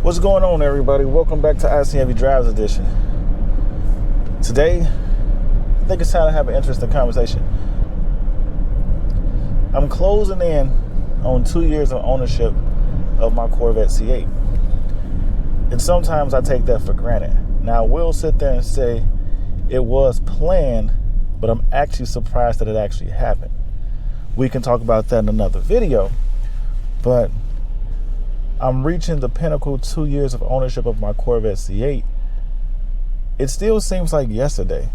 What's going on, everybody? Welcome back to IC Heavy Drives Edition. Today, I think it's time to have an interesting conversation. I'm closing in on 2 years of ownership of my Corvette C8. And sometimes I take that for granted. Now, I will sit there and say it was planned, but I'm actually surprised that it actually happened. We can talk about that in another video, but I'm reaching the pinnacle 2 years of ownership of my Corvette C8. It still seems like yesterday.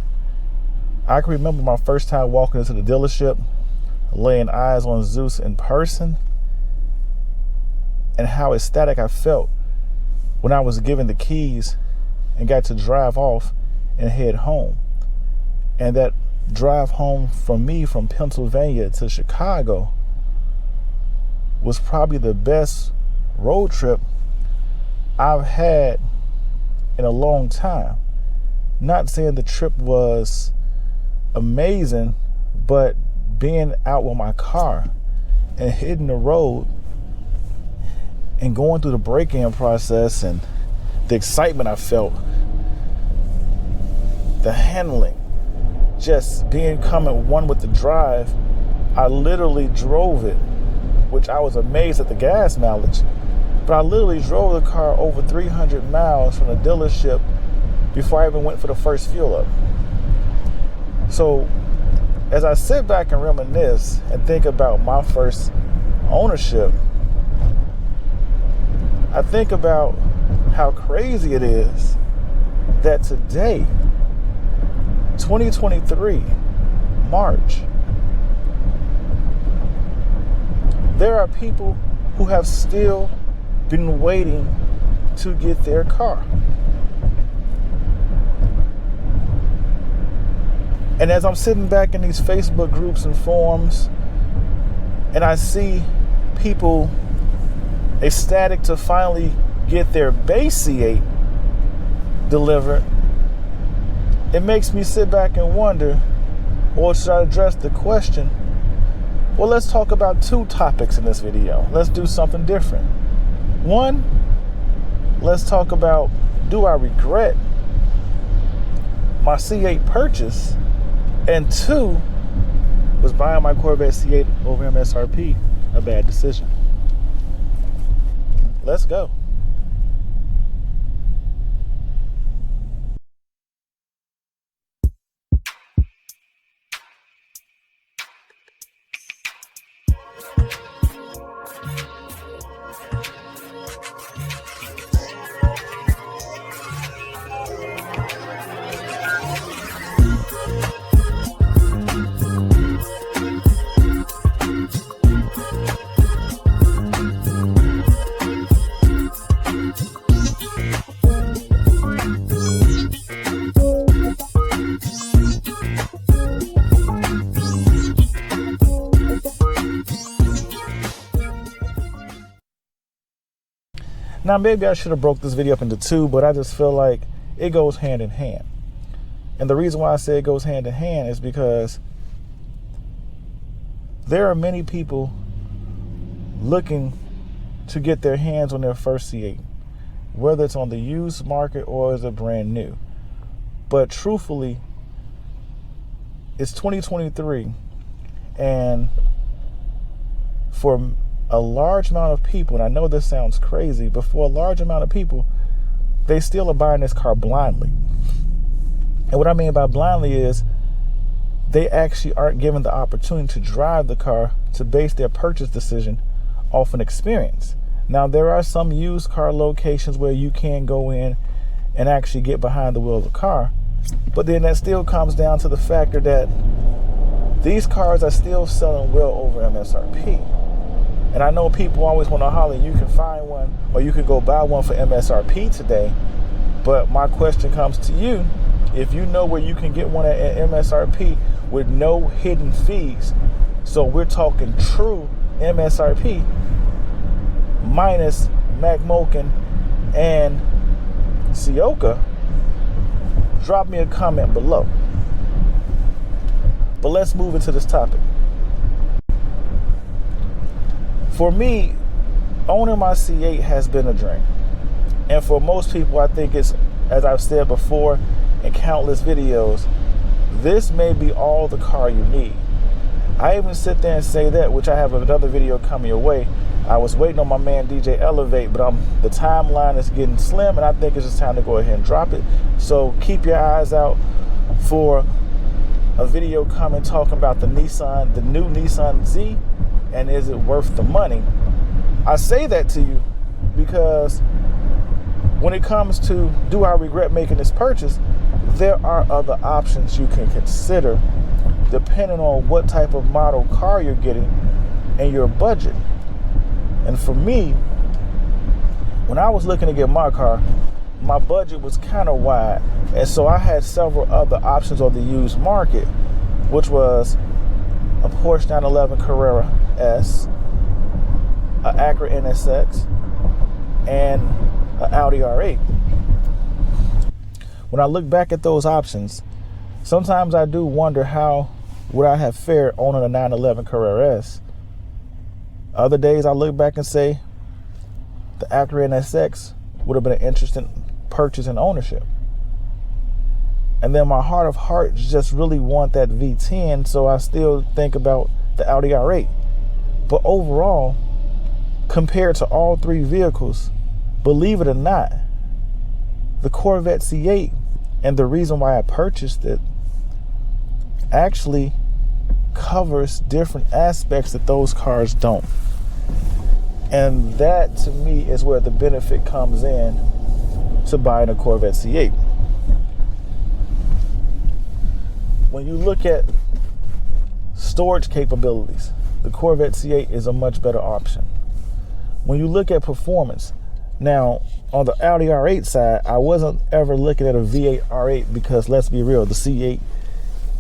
I can remember my first time walking into the dealership, laying eyes on Zeus in person, and how ecstatic I felt when I was given the keys and got to drive off and head home. And that drive home from me from Pennsylvania to Chicago was probably the best road trip I've had in a long time. Not saying the trip was amazing, but being out with my car and hitting the road and going through the break-in process and the excitement I felt, the handling, just becoming one with the drive. I literally drove it, which I was amazed at the gas mileage. But I literally drove the car over 300 miles from the dealership before I even went for the first fuel up. So as I sit back and reminisce and think about my first ownership, I think about how crazy it is that today, 2023, March, there are people who have still been waiting to get their car. And as I'm sitting back in these Facebook groups and forums, and I see people ecstatic to finally get their base C8 delivered, it makes me sit back and wonder, or should I address the question? Well, let's talk about two topics in this video. Let's do something different. One, let's talk about, do I regret my C8 purchase? And two, was buying my Corvette C8 over MSRP a bad decision? Let's go. Now, maybe I should have broke this video up into two, but I just feel like it goes hand in hand. And the reason why I say it goes hand in hand is because there are many people looking to get their hands on their first C8, whether it's on the used market or is it brand new. But truthfully, it's 2023, and for a large amount of people, and I know this sounds crazy, but for a large amount of people, they still are buying this car blindly. And what I mean by blindly is they actually aren't given the opportunity to drive the car, to base their purchase decision off an experience. Now, there are some used car locations where you can go in and actually get behind the wheel of the car, but then that still comes down to the factor that these cars are still selling well over MSRP. And I know people always want to holler, you can find one or you can go buy one for MSRP today. But my question comes to you, if you know where you can get one at MSRP with no hidden fees, so we're talking true MSRP minus MacMoken and Sioka, drop me a comment below. But let's move into this topic. For me, owning my C8 has been a dream. And for most people, I think it's, as I've said before in countless videos, this may be all the car you need. I even sit there and say that, which I have another video coming your way. I was waiting on my man DJ Elevate, but the timeline is getting slim, and I think it's just time to go ahead and drop it. So keep your eyes out for a video coming talking about the new Nissan Z, and is it worth the money? I say that to you because when it comes to do I regret making this purchase, there are other options you can consider depending on what type of model car you're getting and your budget. And for me, when I was looking to get my car, my budget was kind of wide. And so I had several other options on the used market, which was a Porsche 911 Carrera S, an Acura NSX, and an Audi R8. When I look back at those options, sometimes I do wonder how would I have fared owning a 911 Carrera S. Other days I look back and say the Acura NSX would have been an interesting purchase and ownership. And then my heart of hearts just really want that V10, so I still think about the Audi R8. But overall, compared to all three vehicles, believe it or not, the Corvette C8, and the reason why I purchased it, actually covers different aspects that those cars don't. And that, to me, is where the benefit comes in to buying a Corvette C8. When you look at storage capabilities, the Corvette C8 is a much better option. When you look at performance, now on the Audi R8 side, I wasn't ever looking at a V8 R8 because, let's be real, the C8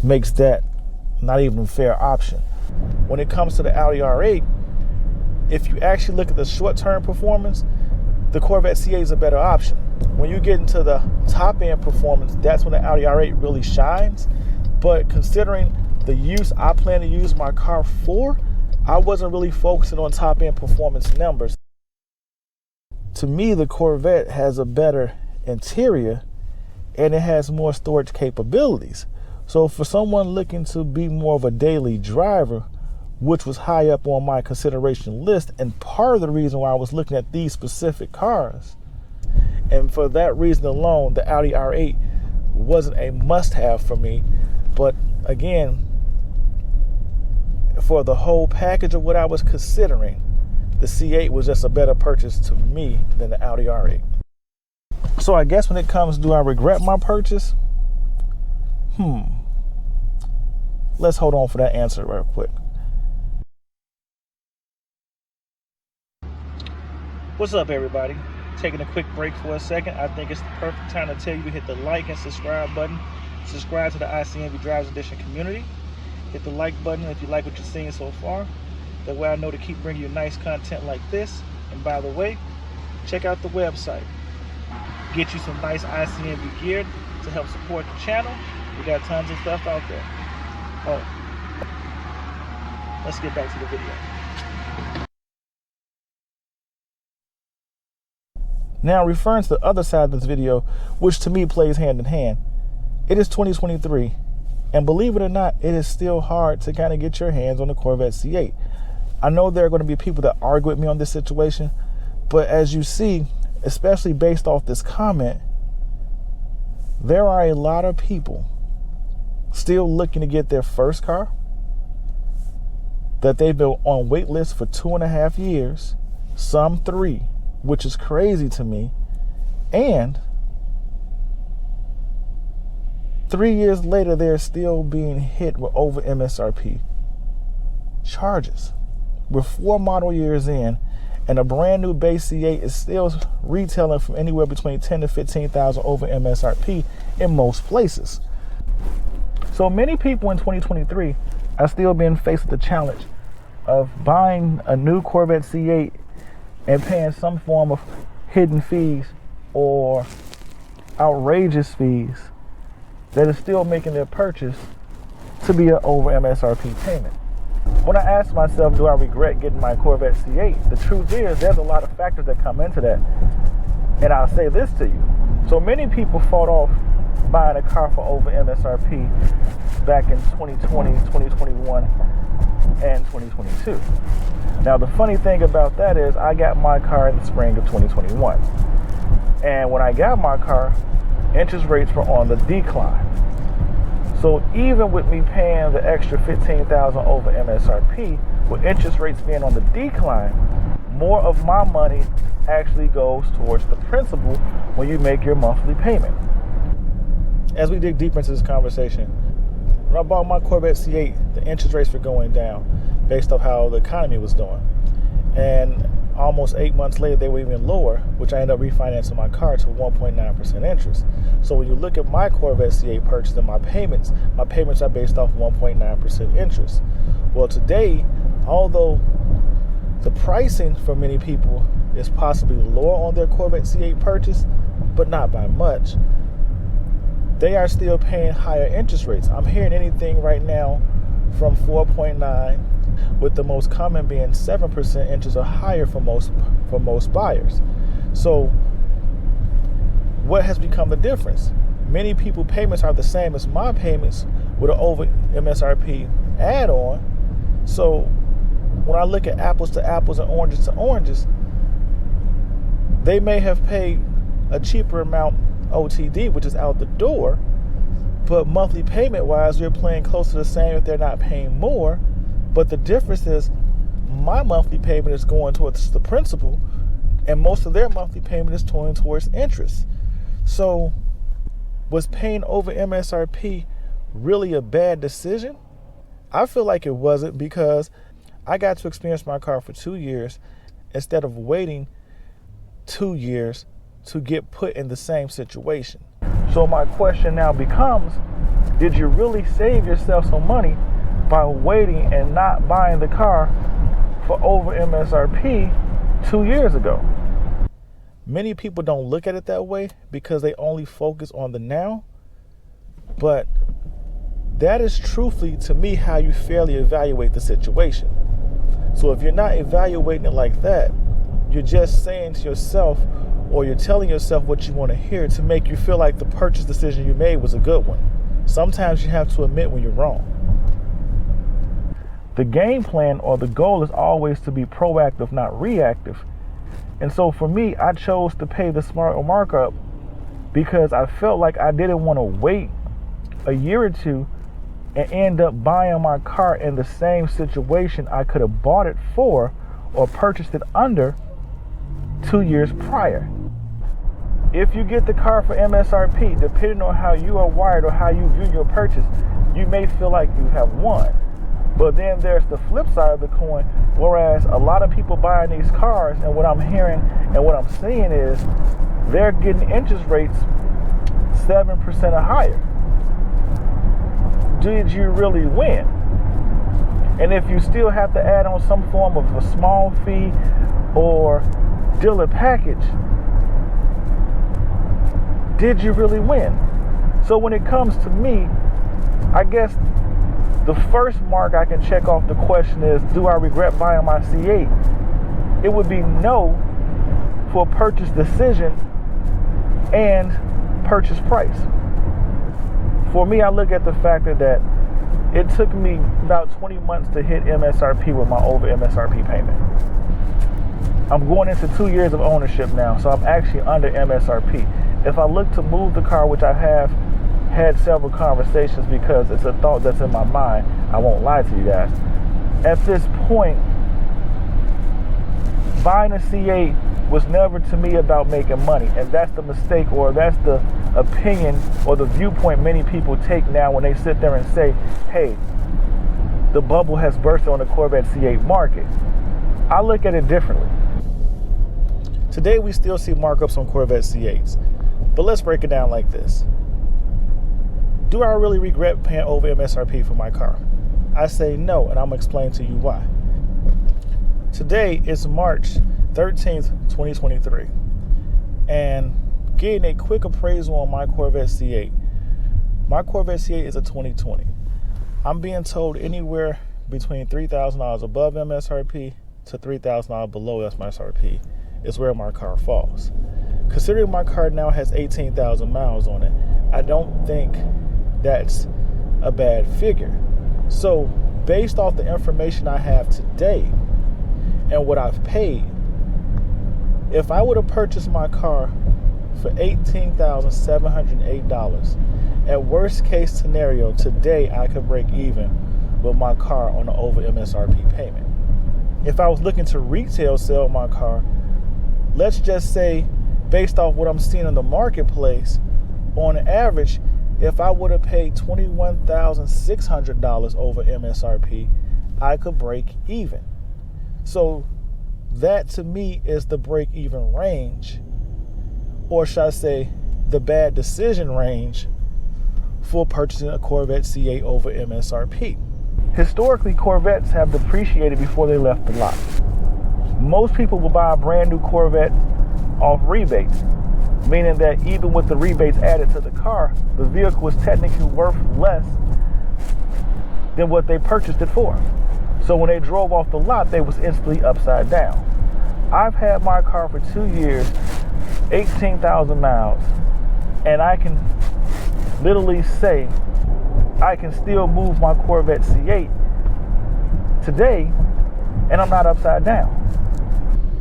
makes that not even a fair option. When it comes to the Audi R8, if you actually look at the short-term performance, the Corvette C8 is a better option. When you get into the top-end performance, that's when the Audi R8 really shines. But considering the use I plan to use my car for, I wasn't really focusing on top-end performance numbers. To me, the Corvette has a better interior and it has more storage capabilities. So for someone looking to be more of a daily driver, which was high up on my consideration list, and part of the reason why I was looking at these specific cars, and for that reason alone, the Audi R8 wasn't a must-have for me. But again, for the whole package of what I was considering, the C8 was just a better purchase to me than the Audi R8. So I guess when it comes, do I regret my purchase? Let's hold on for that answer real quick. What's up, everybody? Taking a quick break for a second. I think it's the perfect time to tell you to hit the like and subscribe button. Subscribe to the ICNV Drives Edition community. Hit the like button if you like what you're seeing so far. That way I know to keep bringing you nice content like this. And by the way, check out the website. Get you some nice ICNV gear to help support the channel. We got tons of stuff out there. Oh, let's get back to the video. Now, referring to the other side of this video, which to me plays hand in hand, it is 2023, and believe it or not, it is still hard to kind of get your hands on the Corvette C8. I know there are going to be people that argue with me on this situation, but as you see, especially based off this comment, there are a lot of people still looking to get their first car, that they've been on wait lists for 2.5 years, some 3, which is crazy to me, and 3 years later, they're still being hit with over MSRP charges. We're 4 model years in, and a brand new base C8 is still retailing from anywhere between $10,000 to $15,000 over MSRP in most places. So many people in 2023 are still being faced with the challenge of buying a new Corvette C8 and paying some form of hidden fees or outrageous fees that is still making their purchase to be an over MSRP payment. When I ask myself, do I regret getting my Corvette C8? The truth is, there's a lot of factors that come into that. And I'll say this to you. So many people fought off buying a car for over MSRP back in 2020, 2021, and 2022. Now, the funny thing about that is I got my car in the spring of 2021. And when I got my car, interest rates were on the decline. So even with me paying the extra $15,000 over MSRP, with interest rates being on the decline, more of my money actually goes towards the principal when you make your monthly payment. As we dig deeper into this conversation, when I bought my Corvette C8, the interest rates were going down based off how the economy was doing. And almost 8 months later, they were even lower, which I ended up refinancing my car to 1.9% interest. So when you look at my Corvette C8 purchase and my payments are based off 1.9% interest. Well, today, although the pricing for many people is possibly lower on their Corvette C8 purchase, but not by much, they are still paying higher interest rates. I'm hearing anything right now from 4.9, with the most common being 7% interest or higher for most buyers. So what has become the difference? Many people payments are the same as my payments with an over MSRP add-on. So when I look at apples to apples and oranges to oranges, they may have paid a cheaper amount OTD, which is out the door, but monthly payment wise, we're playing close to the same if they're not paying more. But the difference is my monthly payment is going towards the principal, and most of their monthly payment is going towards interest. So was paying over MSRP really a bad decision? I feel like it wasn't, because I got to experience my car for 2 years instead of waiting 2 years to get put in the same situation. So my question now becomes, did you really save yourself some money by waiting and not buying the car for over MSRP 2 years ago? Many people don't look at it that way because they only focus on the now, but that is truthfully, to me, how you fairly evaluate the situation. So if you're not evaluating it like that, you're just saying to yourself, or you're telling yourself what you want to hear to make you feel like the purchase decision you made was a good one. Sometimes you have to admit when you're wrong. The game plan or the goal is always to be proactive, not reactive. And so for me, I chose to pay the smart markup because I felt like I didn't want to wait a year or two and end up buying my car in the same situation I could have bought it for or purchased it under 2 years prior. If you get the car for MSRP, depending on how you are wired or how you view your purchase, you may feel like you have won. But then there's the flip side of the coin, whereas a lot of people buying these cars, and what I'm hearing and what I'm seeing is they're getting interest rates 7% or higher. Did you really win? And if you still have to add on some form of a small fee or dealer package, did you really win? So when it comes to me, I guess the first mark I can check off the question is, do I regret buying my C8? It would be no for purchase decision and purchase price. For me, I look at the factor that it took me about 20 months to hit MSRP with my over MSRP payment. I'm going into 2 years of ownership now, so I'm actually under MSRP. If I look to move the car, which I have had several conversations because it's a thought that's in my mind, I won't lie to you guys. At this point, buying a C8 was never to me about making money, and that's the mistake, or that's the opinion or the viewpoint many people take now when they sit there and say, hey, the bubble has burst on the Corvette C8 market. I look at it differently. Today we still see markups on Corvette C8s, but let's break it down like this. Do I really regret paying over MSRP for my car? I say no, and I'm going to explain to you why. Today is March 13th, 2023, and getting a quick appraisal on my Corvette C8. My Corvette C8 is a 2020. I'm being told anywhere between $3,000 above MSRP to $3,000 below MSRP is where my car falls. considering my car now has 18,000 miles on it, I don't think that's a bad figure. So based off the information I have today and what I've paid, if I would have purchased my car for $18,708, at worst case scenario, today I could break even with my car on an over MSRP payment. If I was looking to retail sell my car, let's just say, based off what I'm seeing in the marketplace, on average, if I would have paid $21,600 over MSRP, I could break even. So that to me is the break even range, or should I say the bad decision range, for purchasing a Corvette C8 over MSRP. Historically, Corvettes have depreciated before they left the lot. Most people will buy a brand new Corvette off rebates, meaning that even with the rebates added to the car, the vehicle was technically worth less than what they purchased it for. So when they drove off the lot, they was instantly upside down. I've had my car for 2 years, 18,000 miles, and I can literally say I can still move my Corvette C8 today, and I'm not upside down.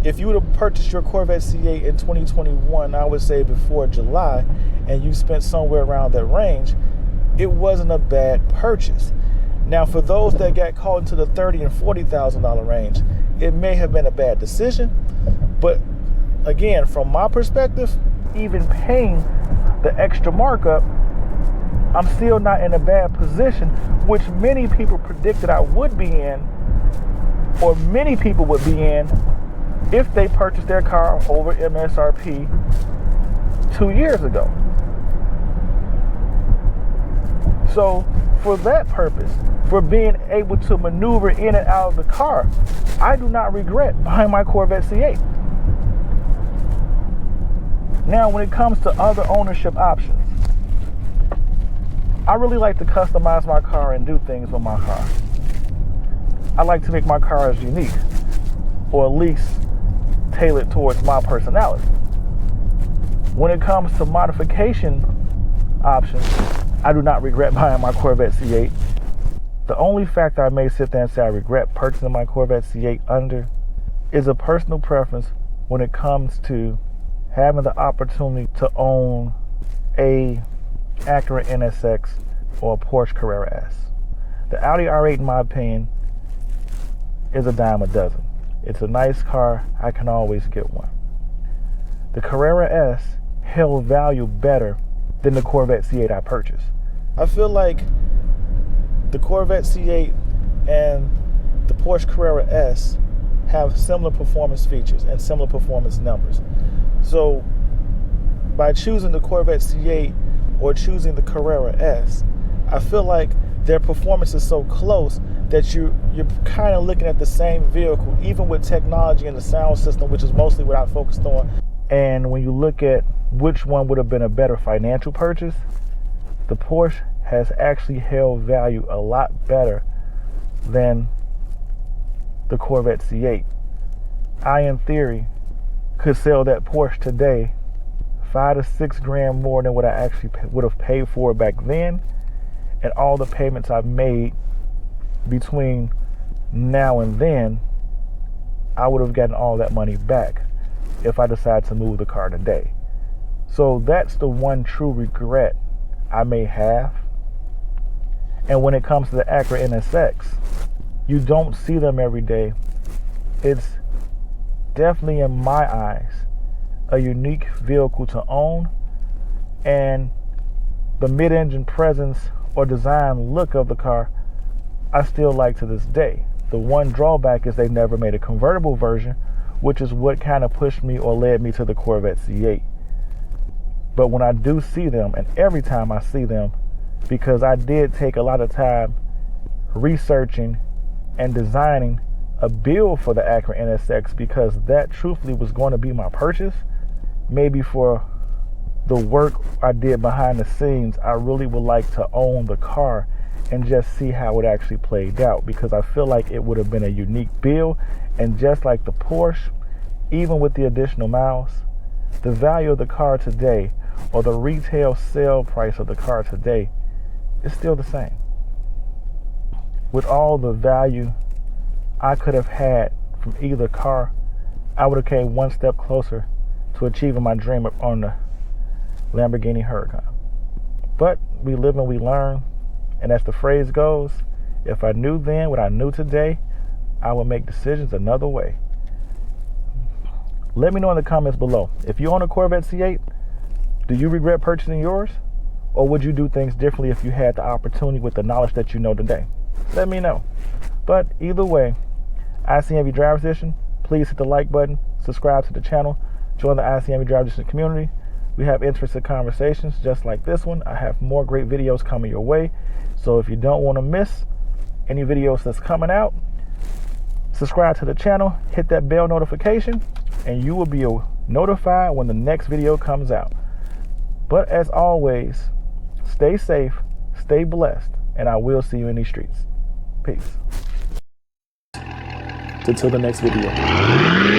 If you would have purchased your Corvette C8 in 2021, I would say before July, and you spent somewhere around that range, it wasn't a bad purchase. Now, for those that got caught into the $30,000 and $40,000 range, it may have been a bad decision. But again, from my perspective, even paying the extra markup, I'm still not in a bad position, which many people predicted I would be in, or many people would be in, if they purchased their car over MSRP 2 years ago. So for that purpose, for being able to maneuver in and out of the car, I do not regret buying my Corvette C8. Now, when it comes to other ownership options, I really like to customize my car and do things with my car. I like to make my cars unique, or at least tailored towards my personality. When it comes to modification options, I do not regret buying my Corvette C8. The only factor I may sit there and say I regret purchasing my Corvette C8 under is a personal preference when it comes to having the opportunity to own a Acura NSX or a Porsche Carrera S. The Audi R8, in my opinion, is a dime a dozen. It's a nice car. I can always get one. The Carrera S held value better than the Corvette C8 I purchased. I feel like the Corvette C8 and the Porsche Carrera S have similar performance features and similar performance numbers. So by choosing the Corvette C8 or choosing the Carrera S, I feel like their performance is so close that you're kind of looking at the same vehicle, even with technology and the sound system, which is mostly what I focused on. And when you look at which one would have been a better financial purchase, the Porsche has actually held value a lot better than the Corvette C8. I, in theory, could sell that Porsche today $5 to $6 grand more than what I actually would have paid for it back then, and all the payments I've made between now and then, I would have gotten all that money back if I decide to move the car today. So that's the one true regret I may have. And when it comes to the Acura NSX, you don't see them every day. It's definitely, in my eyes, a unique vehicle to own, and the mid-engine presence or design look of the car I still like to this day. The one drawback is they never made a convertible version, which is what kind of pushed me or led me to the Corvette C8. But when I do see them, and every time I see them, because I did take a lot of time researching and designing a build for the Acura NSX, because that truthfully was going to be my purchase. Maybe for the work I did behind the scenes, I really would like to own the car and just see how it actually played out, because I feel like it would have been a unique build. And just like the Porsche, even with the additional miles, the value of the car today or the retail sale price of the car today is still the same. With all the value I could have had from either car, I would have came one step closer to achieving my dream on the Lamborghini Huracan. But we live and we learn, and as the phrase goes, if I knew then what I knew today, I would make decisions another way. Let me know in the comments below. If you own a Corvette C8, do you regret purchasing yours? Or would you do things differently if you had the opportunity with the knowledge that you know today? Let me know. But either way, ICMV Driver's Edition, please hit the like button, subscribe to the channel, join the ICMV Driver's Edition community. We have interesting conversations just like this one. I have more great videos coming your way. So if you don't want to miss any videos that's coming out, subscribe to the channel, hit that bell notification, and you will be notified when the next video comes out. But as always, stay safe, stay blessed, and I will see you in these streets. Peace. Until the next video.